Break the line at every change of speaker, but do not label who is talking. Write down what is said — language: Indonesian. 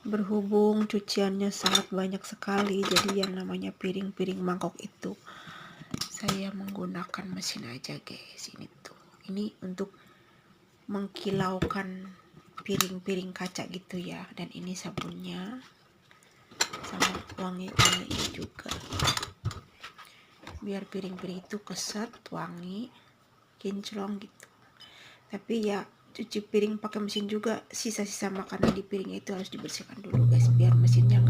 Berhubung cuciannya sangat banyak sekali, jadi yang namanya piring-piring mangkok itu saya menggunakan mesin aja guys. Ini untuk mengkilaukan piring-piring kaca gitu ya. Dan ini sabunnya sama wangi-wangi juga, biar piring-piring itu keset, wangi, kinclong gitu. Tapi ya cuci piring pakai mesin juga, sisa-sisa makanan di piring itu harus dibersihkan dulu guys, biar mesinnya